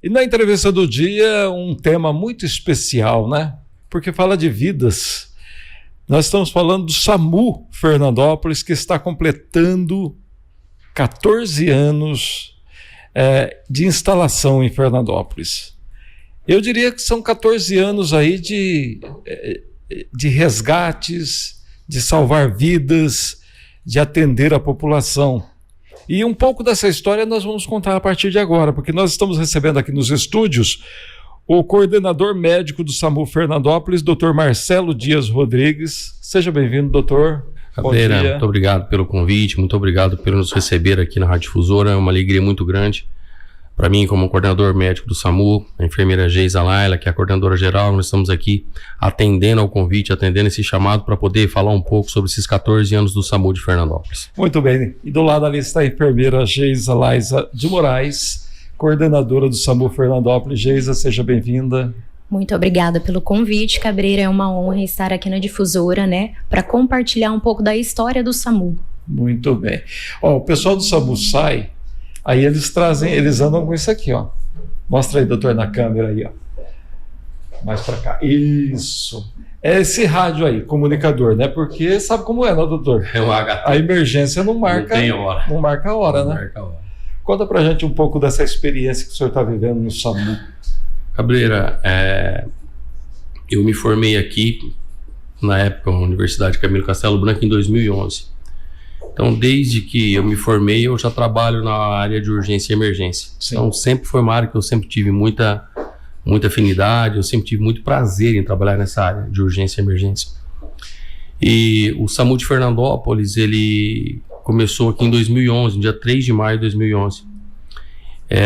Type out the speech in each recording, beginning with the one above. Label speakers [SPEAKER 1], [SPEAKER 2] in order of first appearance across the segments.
[SPEAKER 1] E na entrevista do dia, um tema muito especial, né? Porque fala de vidas. Nós estamos falando do SAMU Fernandópolis, que está completando 14 anos de instalação em Fernandópolis. Eu diria que são 14 anos aí de resgates, de salvar vidas, de atender a população. E um pouco dessa história nós vamos contar a partir de agora, porque nós estamos recebendo aqui nos estúdios o coordenador médico do SAMU Fernandópolis, Dr. Marcelo Dias Rodrigues. Seja bem-vindo, doutor.
[SPEAKER 2] Cabreira, muito obrigado pelo convite, muito obrigado por nos receber aqui na Rádio Difusora. É uma alegria muito grande para mim, como coordenador médico do SAMU, a enfermeira Geisa Laila, que é a coordenadora geral. Nós estamos aqui atendendo ao convite, atendendo esse chamado para poder falar um pouco sobre esses 14 anos do SAMU de Fernandópolis.
[SPEAKER 1] Muito bem. E do lado ali está a enfermeira Geisa Laila de Moraes, coordenadora do SAMU Fernandópolis. Geisa, seja bem-vinda.
[SPEAKER 3] Muito obrigada pelo convite, Cabreira. É uma honra estar aqui na Difusora, né, para compartilhar um pouco da história do SAMU.
[SPEAKER 1] Muito bem. O pessoal do SAMU sai, aí eles andam com isso aqui, ó. Mostra aí, doutor, na câmera aí, ó. Mais para cá. Isso. É esse rádio aí, comunicador, né? Porque sabe como é, né, doutor?
[SPEAKER 2] É o HT.
[SPEAKER 1] A emergência não marca.
[SPEAKER 2] Não tem hora.
[SPEAKER 1] Não marca a hora, né?
[SPEAKER 2] Marca a hora.
[SPEAKER 1] Conta pra gente um pouco dessa experiência que o senhor está vivendo no SAMU.
[SPEAKER 2] Cabreira, eu me formei aqui, na época, na Universidade Camilo Castelo Branco, em 2011. Então, desde que eu me formei, eu já trabalho na área de urgência e emergência. Sim. Então, sempre foi uma área que eu sempre tive muita afinidade, eu sempre tive muito prazer em trabalhar nessa área de urgência e emergência. E o SAMU de Fernandópolis, ele começou aqui em 2011, no dia 3 de maio de 2011.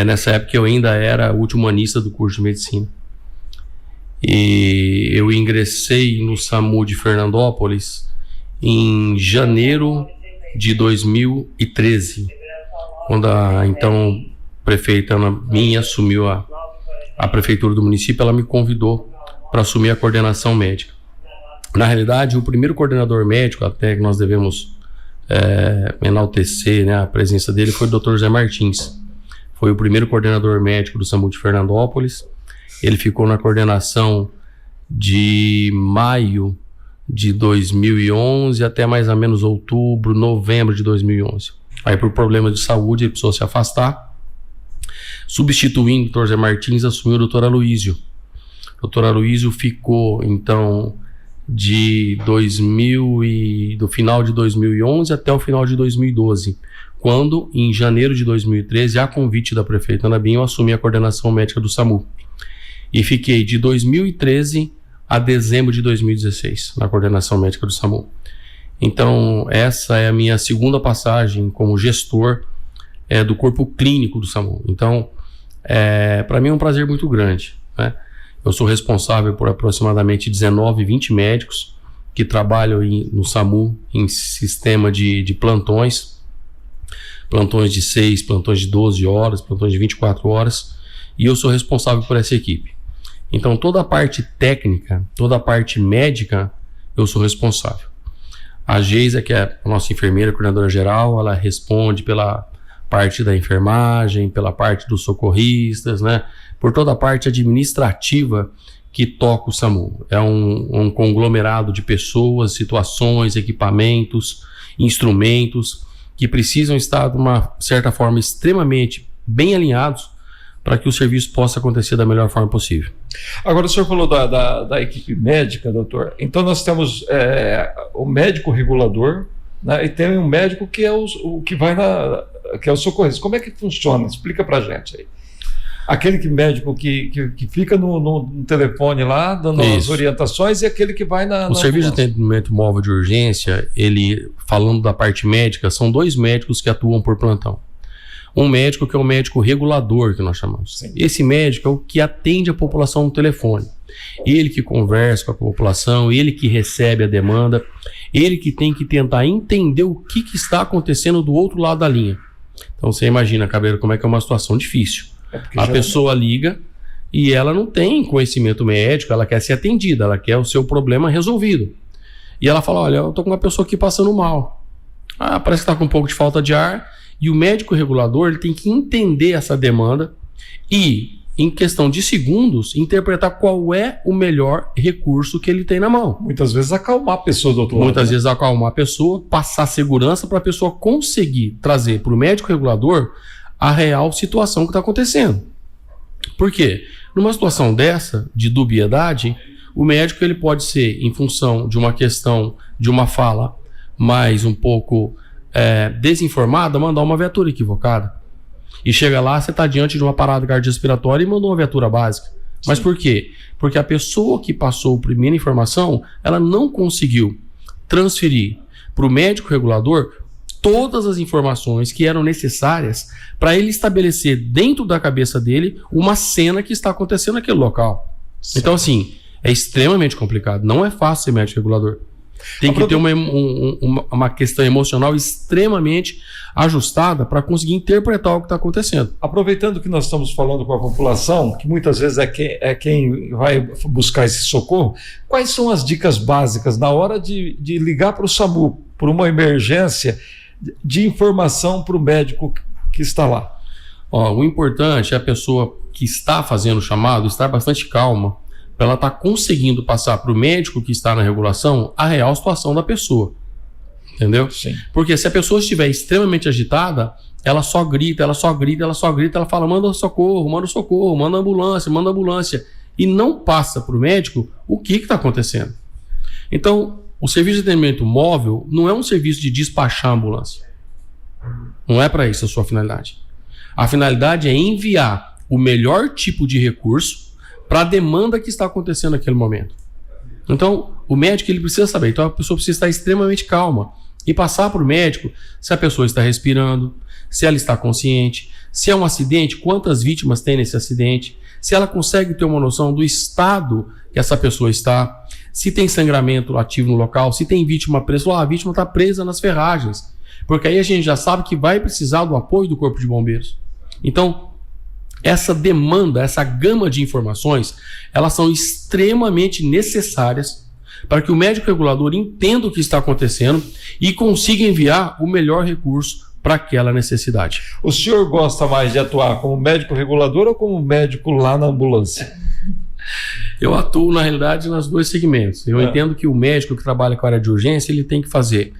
[SPEAKER 2] Nessa época eu ainda era último anista do curso de medicina. E eu ingressei no SAMU de Fernandópolis em janeiro de 2013, quando a então prefeita Ana Minha assumiu a prefeitura do município. Ela me convidou para assumir a coordenação médica. Na realidade, o primeiro coordenador médico, até que nós devemos enaltecer, né, a presença dele, foi o Dr. Zé Martins. Foi o primeiro coordenador médico do SAMU de Fernandópolis. Ele ficou na coordenação de maio de 2011 até mais ou menos outubro, novembro de 2011. Aí, por problemas de saúde, ele precisou se afastar. Substituindo o Dr. Zé Martins, assumiu o Dr. Aloísio. O Dr. Aloísio ficou, então, do final de 2011 até o final de 2012, quando, em janeiro de 2013, a convite da prefeita Ana Binho, eu assumi a coordenação médica do SAMU. E fiquei de 2013 a dezembro de 2016 na coordenação médica do SAMU. Então, essa é a minha segunda passagem como gestor do corpo clínico do SAMU. Então, para mim é um prazer muito grande, né? Eu sou responsável por aproximadamente 19, 20 médicos que trabalham no SAMU em sistema de plantões de 6, plantões de 12 horas, plantões de 24 horas, e eu sou responsável por essa equipe. Então, toda a parte técnica, toda a parte médica, eu sou responsável. A Geisa, que é a nossa enfermeira, coordenadora geral, ela responde pela parte da enfermagem, pela parte dos socorristas, né? Por toda a parte administrativa que toca o SAMU. É um conglomerado de pessoas, situações, equipamentos, instrumentos que precisam estar, de uma certa forma, extremamente bem alinhados para que o serviço possa acontecer da melhor forma possível.
[SPEAKER 1] Agora, o senhor falou da equipe médica, doutor. Então, nós temos o médico regulador, né, e tem um médico que é o que vai que é o socorrista. Como é que funciona? Explica pra gente aí. Aquele médico que fica no telefone lá, dando as orientações, e aquele que vai na...
[SPEAKER 2] O serviço de atendimento móvel de urgência, ele, falando da parte médica, são 2 médicos que atuam por plantão. Um médico que é o médico regulador, que nós chamamos. Sim. Esse médico é o que atende a população no telefone. Ele que conversa com a população, ele que recebe a demanda, ele que tem que tentar entender o que está acontecendo do outro lado da linha. Então você imagina, Cabreira, como é que é uma situação difícil. A pessoa liga e ela não tem conhecimento médico, ela quer ser atendida, ela quer o seu problema resolvido. E ela fala, olha, eu tô com uma pessoa aqui passando mal. Parece que tá com um pouco de falta de ar. E o médico regulador, ele tem que entender essa demanda e em questão de segundos, interpretar qual é o melhor recurso que ele tem na mão.
[SPEAKER 1] Muitas vezes acalmar a pessoa do outro lado.
[SPEAKER 2] Muitas vezes acalmar a pessoa, passar segurança para a pessoa conseguir trazer para o médico regulador a real situação que está acontecendo. Por quê? Numa situação dessa, de dubiedade, o médico ele pode ser, em função de uma questão, de uma fala mais um pouco desinformada, mandar uma viatura equivocada. E chega lá, você está diante de uma parada cardiorrespiratória e mandou uma viatura básica. Mas por quê? Porque a pessoa que passou a primeira informação, ela não conseguiu transferir para o médico regulador todas as informações que eram necessárias para ele estabelecer dentro da cabeça dele uma cena que está acontecendo naquele local. Certo. Então, assim, é extremamente complicado. Não é fácil ser médico regulador. Tem que ter uma questão emocional extremamente ajustada para conseguir interpretar o que está acontecendo.
[SPEAKER 1] Aproveitando que nós estamos falando com a população, que muitas vezes é quem vai buscar esse socorro, quais são as dicas básicas na hora de ligar para o SAMU, por uma emergência, de informação para o médico que está lá?
[SPEAKER 2] O importante é a pessoa que está fazendo o chamado estar bastante calma, para ela estar conseguindo passar para o médico que está na regulação a real situação da pessoa. Entendeu?
[SPEAKER 1] Sim.
[SPEAKER 2] Porque se a pessoa estiver extremamente agitada, ela só grita, ela fala, manda socorro, manda ambulância, e não passa para o médico o que está acontecendo. Então, o serviço de atendimento móvel não é um serviço de despachar a ambulância. Não é para isso a sua finalidade. A finalidade é enviar o melhor tipo de recurso para a demanda que está acontecendo naquele momento. Então, o médico ele precisa saber. Então, a pessoa precisa estar extremamente calma e passar para o médico se a pessoa está respirando, se ela está consciente, se é um acidente, quantas vítimas tem nesse acidente, se ela consegue ter uma noção do estado que essa pessoa está, se tem sangramento ativo no local, se tem vítima presa. A vítima está presa nas ferragens, porque aí a gente já sabe que vai precisar do apoio do Corpo de Bombeiros. Então, essa demanda, essa gama de informações, elas são extremamente necessárias para que o médico regulador entenda o que está acontecendo e consiga enviar o melhor recurso para aquela necessidade.
[SPEAKER 1] O senhor gosta mais de atuar como médico regulador ou como médico lá na ambulância?
[SPEAKER 2] Eu atuo, na realidade, nos dois segmentos. Eu entendo que o médico que trabalha com a área de urgência, ele tem que fazer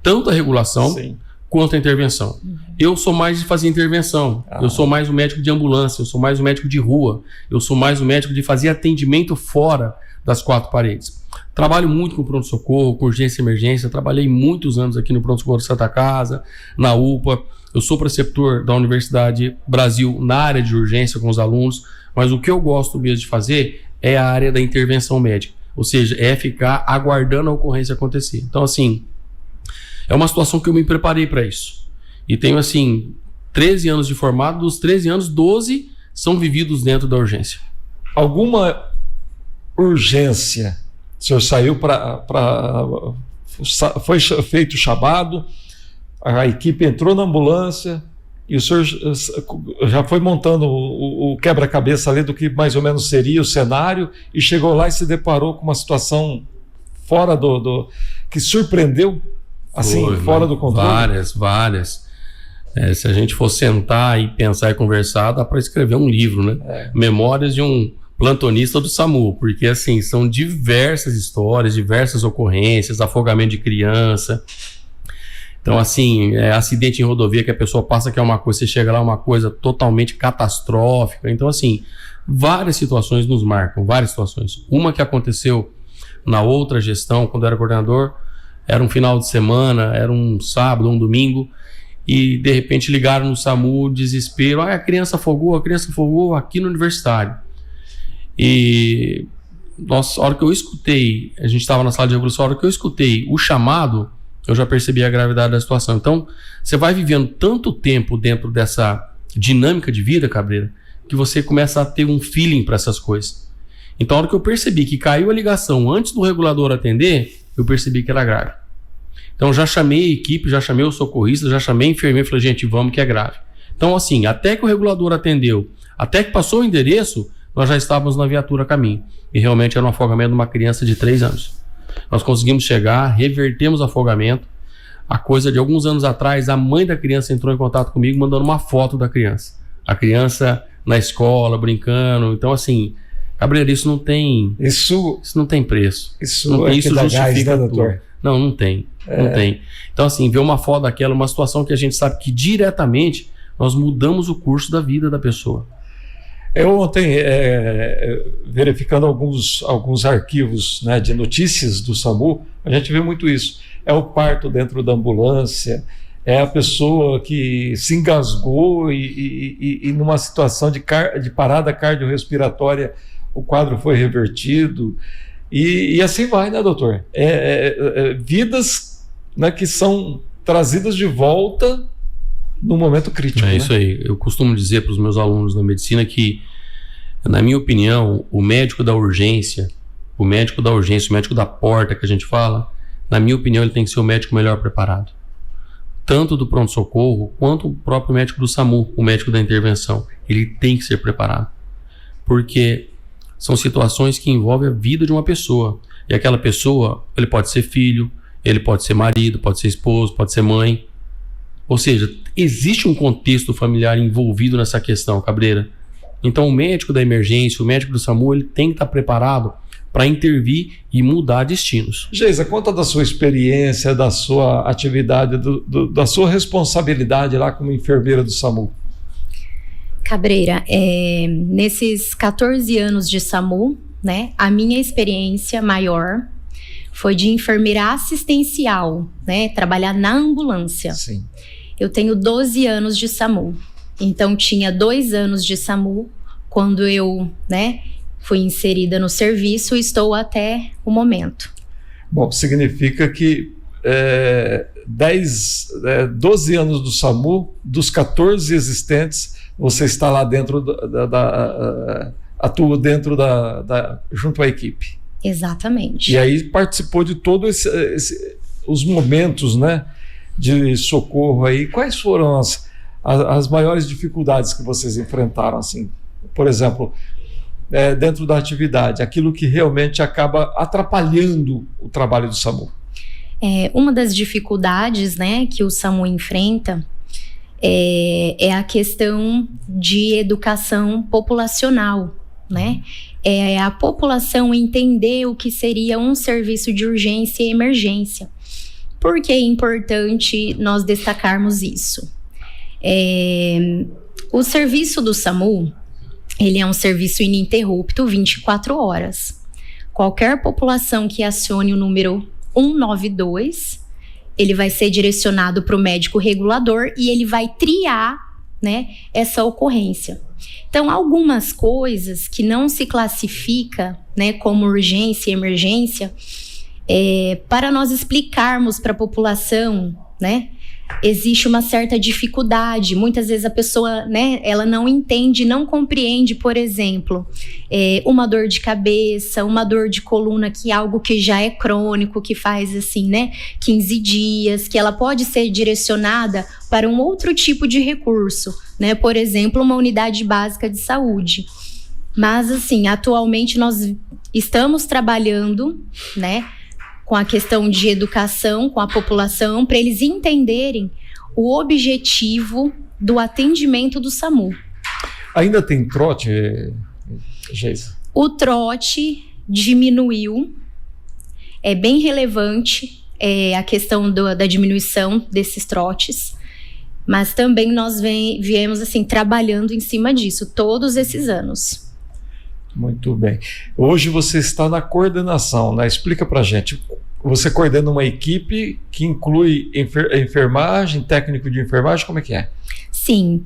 [SPEAKER 2] tanto a regulação, sim, quanto a intervenção. Eu sou mais de fazer intervenção, eu sou mais o médico de ambulância, eu sou mais o médico de rua, eu sou mais o médico de fazer atendimento fora das quatro paredes. Trabalho muito com pronto-socorro, com urgência e emergência, trabalhei muitos anos aqui no pronto-socorro de Santa Casa, na UPA, eu sou preceptor da Universidade Brasil na área de urgência com os alunos, mas o que eu gosto mesmo de fazer é a área da intervenção médica, ou seja, é ficar aguardando a ocorrência acontecer. Então, assim, é uma situação que eu me preparei para isso. E tenho, assim, 13 anos de formado, dos 13 anos, 12 são vividos dentro da urgência.
[SPEAKER 1] Alguma urgência? O senhor saiu foi feito o chamado, a equipe entrou na ambulância e o senhor já foi montando o quebra-cabeça ali do que mais ou menos seria o cenário e chegou lá e se deparou com uma situação fora que surpreendeu? Assim, fora do controle?
[SPEAKER 2] Várias. Se a gente for sentar e pensar e conversar, dá para escrever um livro, né? Memórias de um plantonista do SAMU, porque assim, são diversas histórias, diversas ocorrências, afogamento de criança. Então, assim, acidente em rodovia que a pessoa passa que é uma coisa, você chega lá, uma coisa totalmente catastrófica. Então, assim, várias situações nos marcam, várias situações. Uma que aconteceu na outra gestão, quando eu era coordenador, era um final de semana, era um sábado, um domingo, e de repente ligaram no SAMU, desespero, a criança afogou aqui no universitário. E nossa, a hora que eu escutei, a gente estava na sala de regulação, a hora que eu escutei o chamado, eu já percebi a gravidade da situação. Então, você vai vivendo tanto tempo dentro dessa dinâmica de vida, Cabreira, que você começa a ter um feeling para essas coisas. Então, a hora que eu percebi que caiu a ligação antes do regulador atender, eu percebi que era grave. Então, já chamei a equipe, já chamei o socorrista, já chamei a enfermeira e falei, gente, vamos que é grave. Então, assim, até que o regulador atendeu, até que passou o endereço, nós já estávamos na viatura a caminho. E realmente era um afogamento de uma criança de 3 anos. Nós conseguimos chegar, revertemos o afogamento. A coisa de alguns anos atrás, a mãe da criança entrou em contato comigo mandando uma foto da criança. A criança na escola, brincando. Então, assim, Cabreira, isso não tem preço.
[SPEAKER 1] Isso
[SPEAKER 2] não tem,
[SPEAKER 1] é
[SPEAKER 2] isso
[SPEAKER 1] que dá
[SPEAKER 2] justifica
[SPEAKER 1] gás, né,
[SPEAKER 2] tudo.
[SPEAKER 1] doutor?
[SPEAKER 2] Não tem. Não tem. Então, assim, ver uma foto daquela, uma situação que a gente sabe que diretamente nós mudamos o curso da vida da pessoa.
[SPEAKER 1] Eu ontem, verificando alguns arquivos, né, de notícias do SAMU, a gente vê muito isso. É o parto dentro da ambulância, é a pessoa que se engasgou e numa situação de parada cardiorrespiratória, o quadro foi revertido. E assim vai, né, doutor? Vidas, né, que são trazidas de volta no momento crítico.
[SPEAKER 2] É isso aí. Eu costumo dizer para os meus alunos na medicina que, na minha opinião, o médico da urgência, o médico da porta que a gente fala, na minha opinião, ele tem que ser o médico melhor preparado. Tanto do pronto-socorro, quanto o próprio médico do SAMU, o médico da intervenção. Ele tem que ser preparado. Porque são situações que envolvem a vida de uma pessoa. E aquela pessoa, ele pode ser filho, ele pode ser marido, pode ser esposo, pode ser mãe. Ou seja, existe um contexto familiar envolvido nessa questão, Cabreira. Então o médico da emergência, o médico do SAMU, ele tem que estar preparado para intervir e mudar destinos.
[SPEAKER 1] Geisa, conta da sua experiência, da sua atividade, da sua responsabilidade lá como enfermeira do SAMU.
[SPEAKER 3] Cabreira, nesses 14 anos de SAMU, né, a minha experiência maior foi de enfermeira assistencial, né, trabalhar na ambulância.
[SPEAKER 1] Sim.
[SPEAKER 3] Eu tenho 12 anos de SAMU, então tinha 2 anos de SAMU quando eu, né, fui inserida no serviço e estou até o momento.
[SPEAKER 1] Bom, significa que 12 anos do SAMU, dos 14 existentes, você está lá dentro atua dentro junto à equipe.
[SPEAKER 3] Exatamente.
[SPEAKER 1] E aí participou de todos os momentos, né, de socorro aí. Quais foram as maiores dificuldades que vocês enfrentaram, assim? Por exemplo, dentro da atividade, aquilo que realmente acaba atrapalhando o trabalho do SAMU.
[SPEAKER 3] Uma das dificuldades, né, que o SAMU enfrenta é a questão de educação populacional, né? É a população entender o que seria um serviço de urgência e emergência. Por que é importante nós destacarmos isso? O serviço do SAMU, ele é um serviço ininterrupto 24 horas. Qualquer população que acione o número 192, ele vai ser direcionado para o médico regulador e ele vai triar, né, essa ocorrência. Então, algumas coisas que não se classifica, né, como urgência e emergência, para nós explicarmos para a população, né, existe uma certa dificuldade. Muitas vezes a pessoa, né, ela não entende, não compreende, por exemplo, uma dor de cabeça, uma dor de coluna, que é algo que já é crônico, que faz assim, né, 15 dias, que ela pode ser direcionada para um outro tipo de recurso, né, por exemplo, uma unidade básica de saúde. Mas assim, atualmente nós estamos trabalhando, né, com a questão de educação com a população, para eles entenderem o objetivo do atendimento do SAMU.
[SPEAKER 1] Ainda tem trote, Geisa?
[SPEAKER 3] O trote diminuiu, é bem relevante a questão da diminuição desses trotes, mas também nós viemos assim, trabalhando em cima disso todos esses anos.
[SPEAKER 1] Muito bem. Hoje você está na coordenação, né? Explica pra gente. Você coordena uma equipe que inclui enfermagem, técnico de enfermagem, como é que é?
[SPEAKER 3] Sim.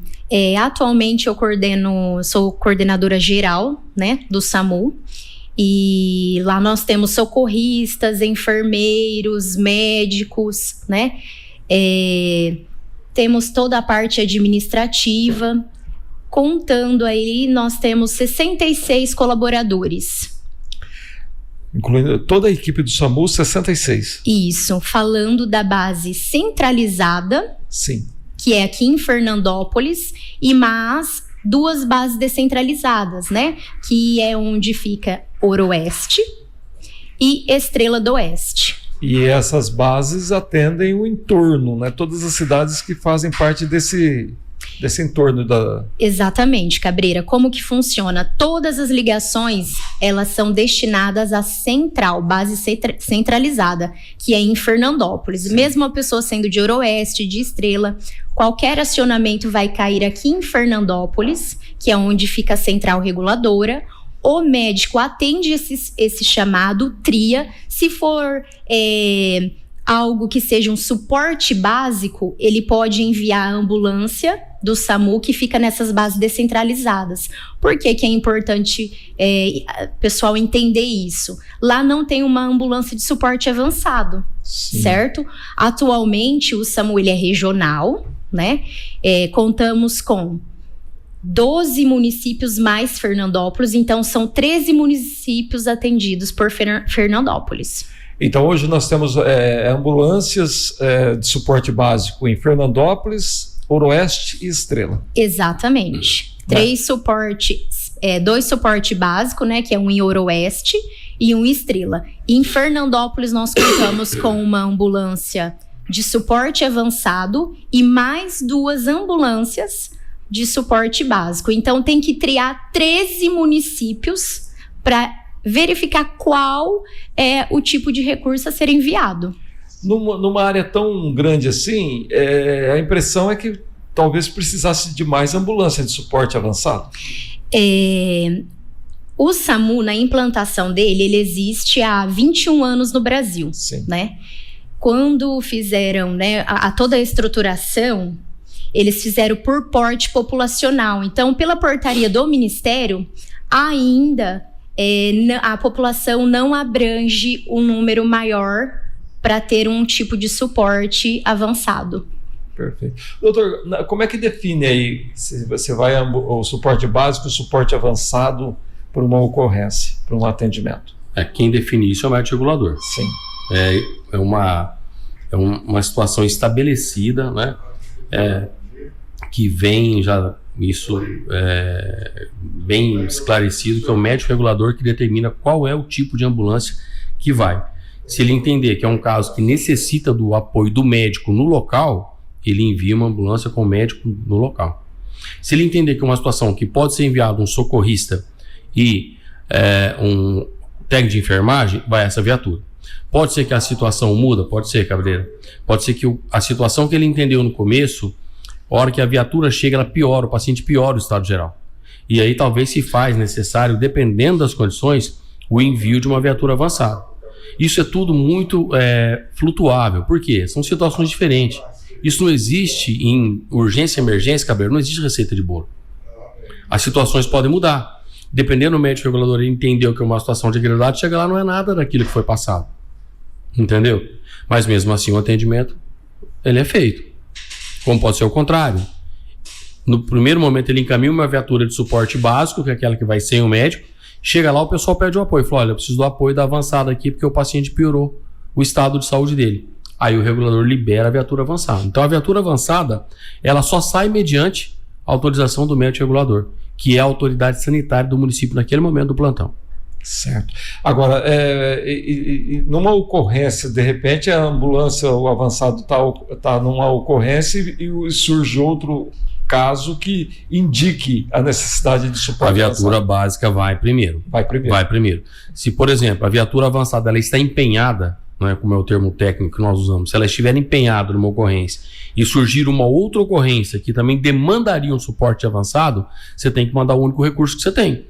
[SPEAKER 3] Atualmente eu sou coordenadora geral, né, do SAMU. E lá nós temos socorristas, enfermeiros, médicos, né? Temos toda a parte administrativa. Contando aí, nós temos 66 colaboradores.
[SPEAKER 1] Incluindo toda a equipe do SAMU, 66.
[SPEAKER 3] Isso, falando da base centralizada,
[SPEAKER 1] sim,
[SPEAKER 3] que é aqui em Fernandópolis, e mais 2 bases descentralizadas, né? Que é onde fica Oroeste e Estrela do Oeste.
[SPEAKER 1] E essas bases atendem o entorno, né? Todas as cidades que fazem parte desse entorno da...
[SPEAKER 3] Exatamente, Cabreira. Como que funciona? Todas as ligações, elas são destinadas à central, base centralizada, que é em Fernandópolis. Sim. Mesmo a pessoa sendo de Ouro-Oeste, de Estrela, qualquer acionamento vai cair aqui em Fernandópolis, que é onde fica a central reguladora. O médico atende esse chamado, tria. Se for algo que seja um suporte básico, ele pode enviar a ambulância do SAMU, que fica nessas bases descentralizadas. Por que é importante pessoal entender isso? Lá não tem uma ambulância de suporte avançado, sim, certo? Atualmente, o SAMU ele é regional, né? Contamos com 12 municípios mais Fernandópolis, então são 13 municípios atendidos por Fernandópolis.
[SPEAKER 1] Então hoje nós temos ambulâncias de suporte básico em Fernandópolis, Ouro-Oeste e Estrela.
[SPEAKER 3] Exatamente. 2 suporte básico, né, que é um em Ouro-Oeste e um em Estrela. E em Fernandópolis nós contamos com uma ambulância de suporte avançado e mais 2 ambulâncias de suporte básico. Então tem que triar 13 municípios para verificar qual é o tipo de recurso a ser enviado.
[SPEAKER 1] Numa área tão grande assim, a impressão é que talvez precisasse de mais ambulância de suporte avançado.
[SPEAKER 3] O SAMU, na implantação dele, ele existe há 21 anos no Brasil.
[SPEAKER 1] Sim.
[SPEAKER 3] Né? Quando fizeram, né, toda a estruturação, eles fizeram por porte populacional. Então, pela portaria do Ministério, ainda a população não abrange um número maior para ter um tipo de suporte avançado.
[SPEAKER 1] Perfeito. Doutor, como é que define aí se você vai o suporte básico, o suporte avançado por uma ocorrência, por um atendimento?
[SPEAKER 2] Quem define isso é o médico regulador.
[SPEAKER 1] Sim.
[SPEAKER 2] É uma situação estabelecida, né? Que vem já isso bem esclarecido, que é o médico regulador que determina qual é o tipo de ambulância que vai. Se ele entender que é um caso que necessita do apoio do médico no local, ele envia uma ambulância com o médico no local. Se ele entender que é uma situação que pode ser enviado um socorrista e um técnico de enfermagem, vai essa viatura. Pode ser que a situação muda? Pode ser, Cabreira. Pode ser que a situação que ele entendeu no começo, a hora que a viatura chega, ela piora, o paciente piora o estado geral. E aí talvez se faz necessário, dependendo das condições, o envio de uma viatura avançada. Isso é tudo muito flutuável. Por quê? São situações diferentes. Isso não existe em urgência e emergência, Cabreira, não existe receita de bolo. As situações podem mudar. Dependendo do médico regulador, ele entendeu que é uma situação de gravidade, chega lá, não é nada daquilo que foi passado. Entendeu? Mas mesmo assim o atendimento, ele é feito. Como pode ser o contrário. No primeiro momento ele encaminha uma viatura de suporte básico, que é aquela que vai sem o médico. Chega lá, o pessoal pede o apoio. Fala, olha, eu preciso do apoio da avançada aqui, porque o paciente piorou o estado de saúde dele. Aí o regulador libera a viatura avançada. Então a viatura avançada, ela só sai mediante a autorização do médico regulador, que é a autoridade sanitária do município naquele momento do plantão.
[SPEAKER 1] Certo. Agora, numa ocorrência, de repente a ambulância, o avançado está numa ocorrência e surge outro caso que indique a necessidade de suporte.
[SPEAKER 2] A viatura básica vai primeiro. Vai primeiro. Se, por exemplo, a viatura avançada ela está empenhada, não é como é o termo técnico que nós usamos, se ela estiver empenhada numa ocorrência e surgir uma outra ocorrência que também demandaria um suporte avançado, você tem que mandar o único recurso que você tem.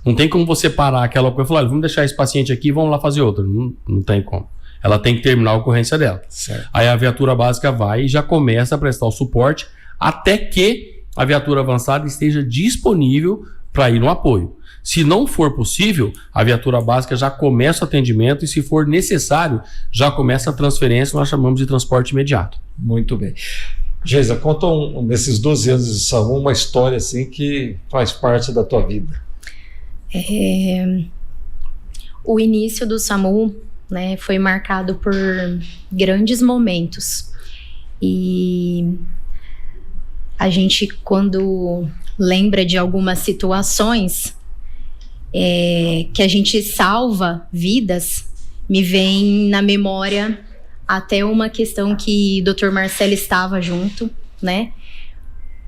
[SPEAKER 2] Não tem como você parar aquela coisa e falar, olha, vamos deixar esse paciente aqui e vamos lá fazer outra. Não tem como. Ela tem que terminar a ocorrência dela.
[SPEAKER 1] Certo.
[SPEAKER 2] Aí a viatura básica vai e já começa a prestar o suporte até que a viatura avançada esteja disponível para ir no apoio. Se não for possível, a viatura básica já começa o atendimento e, se for necessário, já começa a transferência, nós chamamos de transporte imediato.
[SPEAKER 1] Muito bem. Geisa, conta nesses 12 anos de SAMU uma história assim que faz parte da tua vida.
[SPEAKER 3] O início do SAMU, né, foi marcado por grandes momentos. E a gente, quando lembra de algumas situações que a gente salva vidas, me vem na memória até uma questão que o Dr. Marcelo estava junto, né?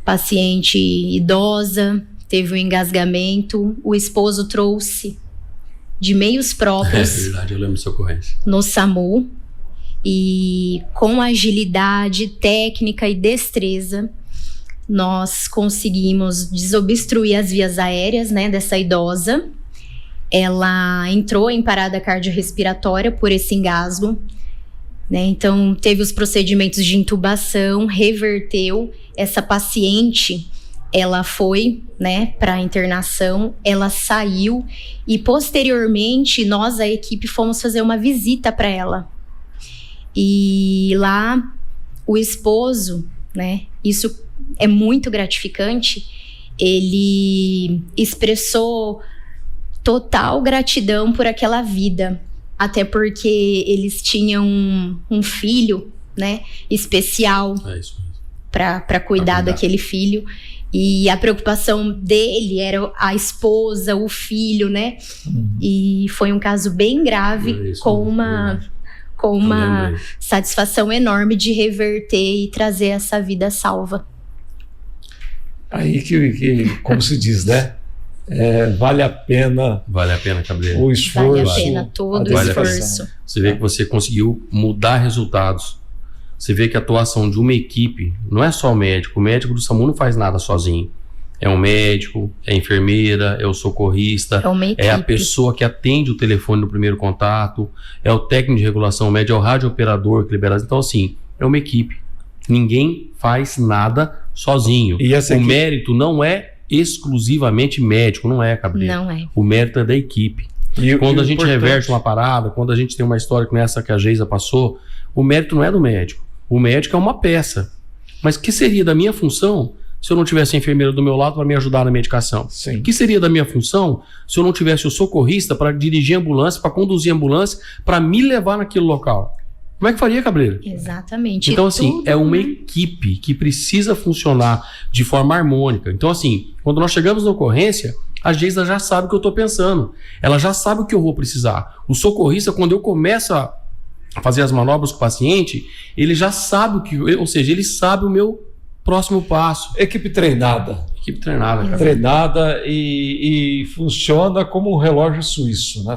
[SPEAKER 3] paciente idosa, teve um engasgamento, o esposo trouxe de meios próprios.
[SPEAKER 2] É verdade, eu lembro dessa ocorrência.
[SPEAKER 3] No SAMU, e com agilidade, técnica e destreza, nós conseguimos desobstruir as vias aéreas, né, dessa idosa. Ela entrou em parada cardiorrespiratória por esse engasgo, né? Então teve os procedimentos de intubação, reverteu. Essa paciente, ela foi, né, para internação, ela saiu e posteriormente nós, a equipe, fomos fazer uma visita para ela. E lá o esposo, né, isso é muito gratificante, ele expressou total gratidão por aquela vida, até porque eles tinham um filho, né, especial para cuidar daquele filho. E a preocupação dele era a esposa, o filho, né? E foi um caso bem grave, com uma satisfação enorme de reverter e trazer essa vida salva.
[SPEAKER 1] Aí que como se diz, né? Vale a pena.
[SPEAKER 2] Vale a pena, Cabreira.
[SPEAKER 1] O esforço.
[SPEAKER 3] Vale a pena todo o esforço.
[SPEAKER 2] Você vê que você conseguiu mudar resultados. Você vê que a atuação de uma equipe, não é só o médico do SAMU não faz nada sozinho. É um médico, é a enfermeira, é o socorrista, é a pessoa que atende o telefone no primeiro contato, é o técnico de regulação média, é o radiooperador que libera. Então, assim, é uma equipe. Ninguém faz nada sozinho. O mérito não é exclusivamente médico, não é, Cabreira?
[SPEAKER 3] Não é.
[SPEAKER 2] O mérito é da equipe. Quando a gente reverte uma parada, quando a gente tem uma história como essa que a Geisa passou, o mérito não é do médico. O médico é uma peça. Mas o que seria da minha função se eu não tivesse a enfermeira do meu lado para me ajudar na medicação?
[SPEAKER 1] Sim.
[SPEAKER 2] O que seria da minha função se eu não tivesse o socorrista para dirigir a ambulância, para conduzir a ambulância, para me levar naquele local? Como é que faria, Cabreira?
[SPEAKER 3] Exatamente.
[SPEAKER 2] Então, assim, é uma equipe que precisa funcionar de forma harmônica. Então, assim, quando nós chegamos na ocorrência, a Geisa já sabe o que eu estou pensando. Ela já sabe o que eu vou precisar. O socorrista, quando eu começo a fazer as manobras com o paciente, ele já sabe o que... Ou seja, ele sabe o meu próximo passo.
[SPEAKER 1] Equipe treinada.
[SPEAKER 2] Equipe treinada, cara.
[SPEAKER 1] Treinada e funciona como um relógio suíço, né?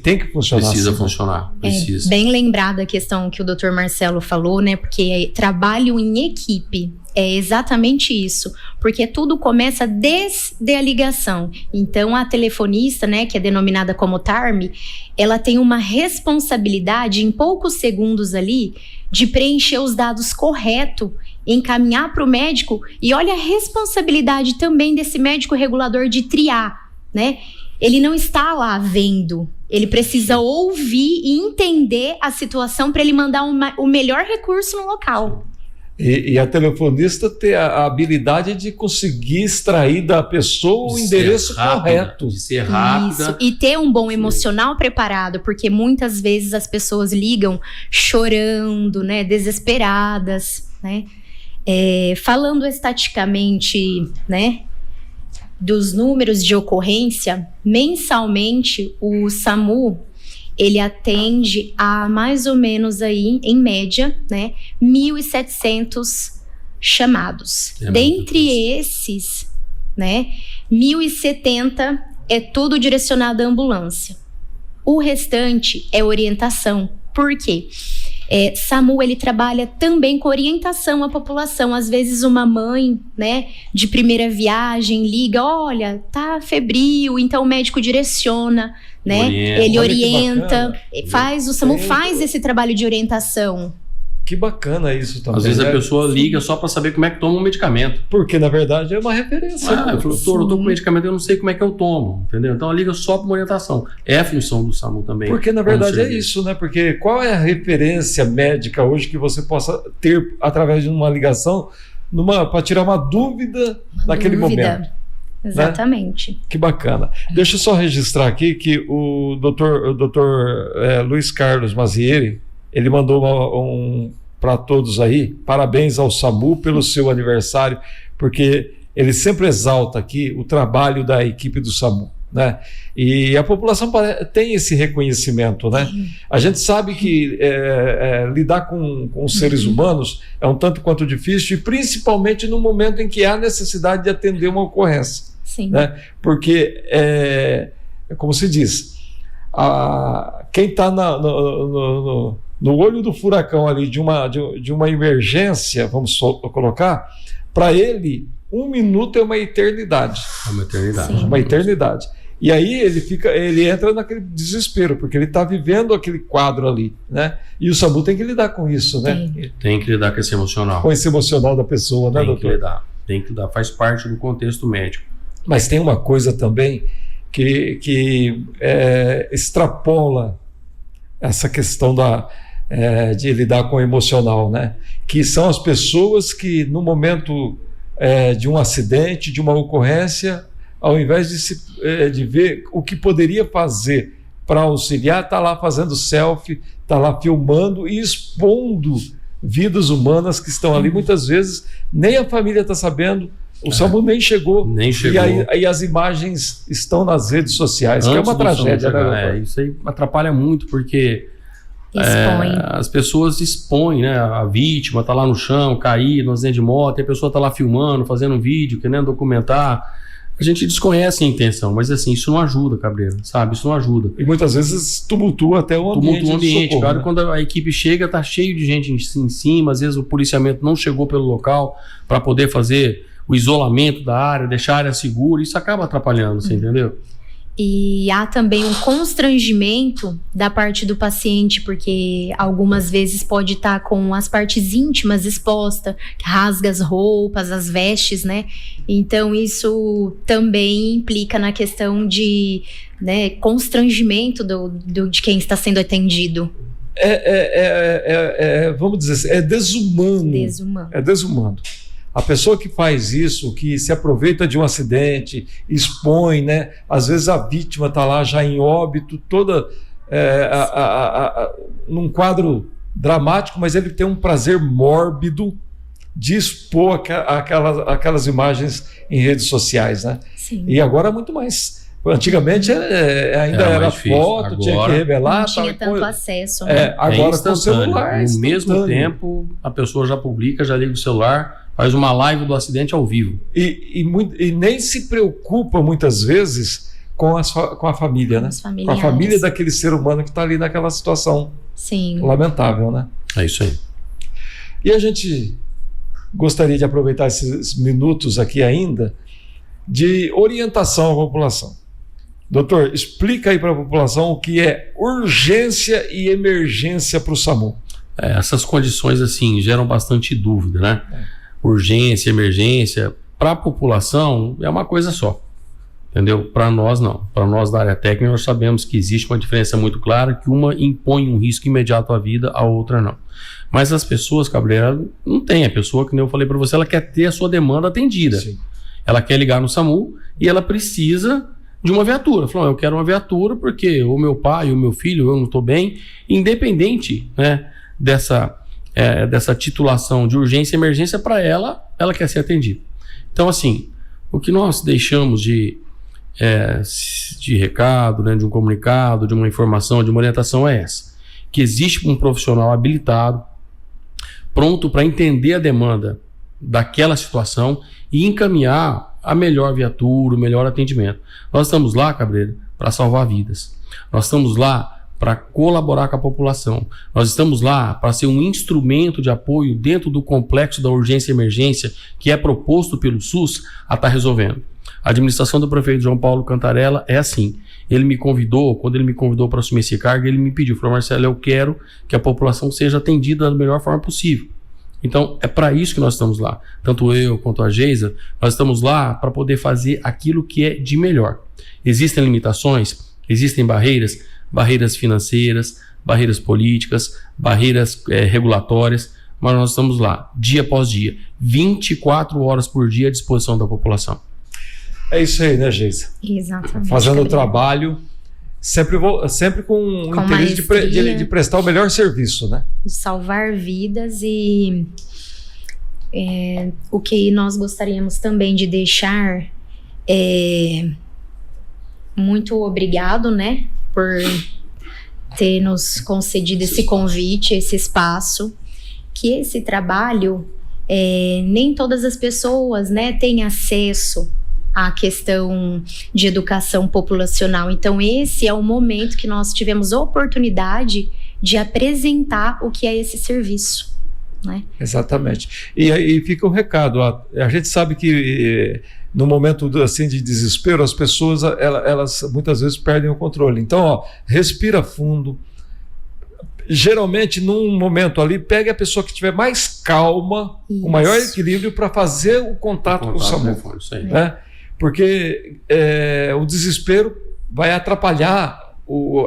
[SPEAKER 1] Tem que funcionar.
[SPEAKER 2] Precisa
[SPEAKER 1] assim,
[SPEAKER 2] funcionar. Precisa.
[SPEAKER 3] Bem lembrada a questão que o Dr. Marcelo falou, né? Porque trabalho em equipe é exatamente isso. Porque tudo começa desde a ligação. Então, a telefonista, né, que é denominada como TARM, ela tem uma responsabilidade em poucos segundos ali de preencher os dados corretos, encaminhar para o médico, e olha a responsabilidade também desse médico regulador de triar, né? Ele não está lá vendo, ele precisa ouvir e entender a situação para ele mandar o melhor recurso no local.
[SPEAKER 1] E a telefonista ter a habilidade de conseguir extrair da pessoa o endereço correto.
[SPEAKER 2] De ser rápida.
[SPEAKER 3] Isso, e ter um bom emocional preparado, porque muitas vezes as pessoas ligam chorando, né, desesperadas, né? Falando estaticamente, né, dos números de ocorrência, mensalmente o SAMU ele atende a mais ou menos aí, em média, né, 1.700 chamados. Dentre esses, né, 1.070 é tudo direcionado à ambulância. O restante é orientação. Por quê? SAMU, ele trabalha também com orientação à população. Às vezes uma mãe, né, de primeira viagem liga, olha, tá febril, então o médico direciona, né? Ele orienta, o SAMU faz esse trabalho de orientação.
[SPEAKER 1] Que bacana isso também.
[SPEAKER 2] Às vezes a pessoa liga só para saber como é que toma um medicamento.
[SPEAKER 1] Porque, na verdade, é uma referência.
[SPEAKER 2] Eu falo, doutor, eu tô com medicamento, eu não sei como é que eu tomo, entendeu? Então ela liga só para uma orientação. É a função do SAMU também.
[SPEAKER 1] Porque, na verdade, é isso, né? Porque qual é a referência médica hoje que você possa ter através de uma ligação para tirar uma dúvida naquele momento?
[SPEAKER 3] Exatamente.
[SPEAKER 1] Né? Que bacana. Deixa eu só registrar aqui que o doutor Luiz Carlos Mazieri, ele mandou para todos aí, parabéns ao SAMU pelo seu aniversário, porque ele sempre exalta aqui o trabalho da equipe do SAMU. né? E a população tem esse reconhecimento, né? A gente sabe que lidar com os seres humanos é um tanto quanto difícil, e principalmente no momento em que há necessidade de atender uma ocorrência.
[SPEAKER 3] Sim.
[SPEAKER 1] Né? Porque, como se diz, quem está no olho do furacão ali de uma emergência, vamos colocar, para ele 1 minuto é uma eternidade.
[SPEAKER 2] É uma eternidade.
[SPEAKER 3] Sim.
[SPEAKER 1] Uma eternidade. E aí ele entra naquele desespero, porque ele está vivendo aquele quadro ali, né? E o SAMU tem que lidar com isso, né?
[SPEAKER 2] Tem que lidar com esse emocional.
[SPEAKER 1] Com esse emocional da pessoa, né, doutor?
[SPEAKER 2] Tem que lidar, faz parte do contexto médico.
[SPEAKER 1] Mas tem uma coisa também que extrapola essa questão de lidar com o emocional, né? Que são as pessoas que, no momento de um acidente, de uma ocorrência, ao invés de ver o que poderia fazer para auxiliar, está lá fazendo selfie, está lá filmando e expondo vidas humanas que estão ali. Muitas vezes nem a família está sabendo, o SAMU nem chegou.
[SPEAKER 2] E
[SPEAKER 1] aí as imagens estão nas redes sociais, que é uma tragédia, né?
[SPEAKER 2] Isso aí atrapalha muito, porque as pessoas expõem, né? A vítima está lá no chão, caída, no acidente de moto, e a pessoa está lá filmando, fazendo um vídeo, querendo documentar. A gente desconhece a intenção, mas assim, isso não ajuda, Cabreira, sabe? Isso não ajuda.
[SPEAKER 1] E muitas vezes tumultua até o ambiente.
[SPEAKER 2] Tumultua o ambiente.
[SPEAKER 1] Socorro,
[SPEAKER 2] claro,
[SPEAKER 1] né?
[SPEAKER 2] quando a equipe chega, tá cheio de gente em cima, às vezes o policiamento não chegou pelo local para poder fazer o isolamento da área, deixar a área segura, isso acaba atrapalhando, você entendeu?
[SPEAKER 3] E há também um constrangimento da parte do paciente, porque algumas vezes pode estar com as partes íntimas expostas, rasga as roupas, as vestes, né? Então isso também implica na questão de constrangimento de quem está sendo atendido.
[SPEAKER 1] Vamos dizer assim, é desumano. É desumano. A pessoa que faz isso, que se aproveita de um acidente, expõe, né? Às vezes a vítima está lá já em óbito, toda num quadro dramático, mas ele tem um prazer mórbido de expor aquelas imagens em redes sociais, né?
[SPEAKER 3] Sim.
[SPEAKER 1] E agora muito mais. Antigamente ainda era foto, agora, tinha que revelar.
[SPEAKER 3] Não tinha tanto acesso, né?
[SPEAKER 1] Agora com o celular.
[SPEAKER 2] No mesmo tempo, a pessoa já publica, já liga o celular, faz uma live do acidente ao vivo.
[SPEAKER 1] E nem se preocupa muitas vezes com a família, né? Com a família daquele ser humano que está ali naquela situação.
[SPEAKER 3] Sim.
[SPEAKER 1] Lamentável, né?
[SPEAKER 2] É isso aí.
[SPEAKER 1] E a gente gostaria de aproveitar esses minutos aqui ainda de orientação à população. Doutor, explica aí para a população o que é urgência e emergência para o SAMU.
[SPEAKER 2] Essas condições assim geram bastante dúvida, né? Urgência, emergência, para a população é uma coisa só, entendeu? Para nós não. Para nós da área técnica nós sabemos que existe uma diferença muito clara, que uma impõe um risco imediato à vida, a outra não. Mas as pessoas, Cabreira, não tem. A pessoa, que nem eu falei para você, ela quer ter a sua demanda atendida.
[SPEAKER 1] Sim. Ela
[SPEAKER 2] quer ligar no SAMU e ela precisa de uma viatura. Falou, eu quero uma viatura porque o meu pai, o meu filho, eu não estou bem, independente, né, dessa titulação de urgência e emergência, para ela quer ser atendida. Então, assim, o que nós deixamos de recado, né, de um comunicado, de uma informação, de uma orientação é essa: que existe um profissional habilitado, pronto para entender a demanda daquela situação e encaminhar a melhor viatura, o melhor atendimento. Nós estamos lá, Cabreira, para salvar vidas. Nós estamos lá para colaborar com a população. Nós estamos lá para ser um instrumento de apoio dentro do complexo da urgência e emergência que é proposto pelo SUS a estar resolvendo. A administração do prefeito João Paulo Cantarella é assim. Ele me convidou, quando ele me convidou para assumir esse cargo, ele me pediu, falou, Marcelo, eu quero que a população seja atendida da melhor forma possível. Então, é para isso que nós estamos lá. Tanto eu quanto a Geisa, nós estamos lá para poder fazer aquilo que é de melhor. Existem limitações, existem barreiras financeiras, barreiras políticas, barreiras regulatórias, mas nós estamos lá, dia após dia, 24 horas por dia à disposição da população.
[SPEAKER 1] É isso aí, né, Geisa?
[SPEAKER 3] Exatamente.
[SPEAKER 1] Fazendo o trabalho, sempre com o interesse de prestar o melhor serviço, né?
[SPEAKER 3] De salvar vidas. E o que nós gostaríamos também de deixar é muito obrigado, né, por ter nos concedido esse convite, esse espaço, que esse trabalho, nem todas as pessoas, né, têm acesso à questão de educação populacional. Então, esse é o momento que nós tivemos oportunidade de apresentar o que é esse serviço, né?
[SPEAKER 1] Exatamente. E aí fica o recado, a gente sabe que no momento assim de desespero, as pessoas elas muitas vezes perdem o controle. Então, respira fundo. Geralmente, num momento ali, pegue a pessoa que estiver mais calma, com maior equilíbrio, para fazer o contato com o SAMU. Né? Porque o desespero vai atrapalhar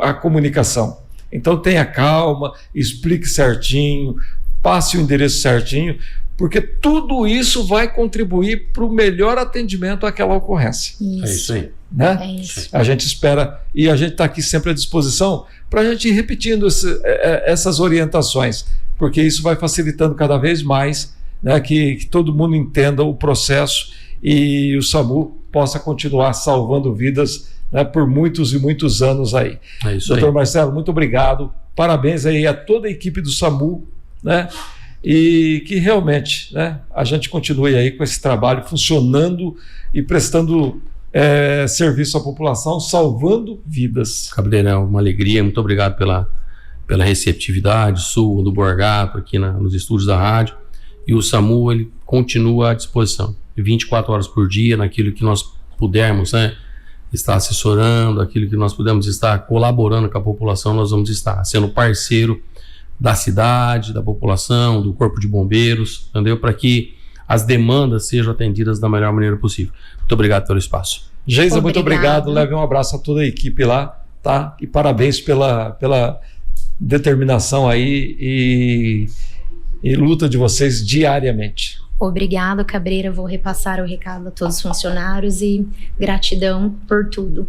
[SPEAKER 1] a comunicação. Então, tenha calma, explique certinho, passe o endereço certinho, porque tudo isso vai contribuir para o melhor atendimento àquela ocorrência.
[SPEAKER 3] Isso.
[SPEAKER 2] É isso aí.
[SPEAKER 1] Né?
[SPEAKER 3] É isso.
[SPEAKER 1] A gente espera, e a gente está aqui sempre à disposição para a gente ir repetindo essas orientações, porque isso vai facilitando cada vez mais, né, que todo mundo entenda o processo e o SAMU possa continuar salvando vidas, né, por muitos e muitos anos aí.
[SPEAKER 2] É isso
[SPEAKER 1] Doutor
[SPEAKER 2] aí.
[SPEAKER 1] Marcelo, muito obrigado, parabéns aí a toda a equipe do SAMU, né, e que realmente, né, a gente continue aí com esse trabalho funcionando e prestando serviço à população, salvando vidas.
[SPEAKER 2] Cabreira, é uma alegria, muito obrigado pela receptividade sua, do Borgato, aqui nos estúdios da rádio. E o SAMU, ele continua à disposição, 24 horas por dia, naquilo que nós pudermos, né, estar assessorando, aquilo que nós pudermos estar colaborando com a população, nós vamos estar sendo parceiro da cidade, da população, do Corpo de Bombeiros, entendeu? Para que as demandas sejam atendidas da melhor maneira possível. Muito obrigado pelo espaço.
[SPEAKER 1] Geisa, muito obrigado. Leve um abraço a toda a equipe lá, tá? E parabéns pela determinação aí e luta de vocês diariamente.
[SPEAKER 3] Obrigado, Cabreira. Vou repassar o recado a todos os funcionários e gratidão por tudo.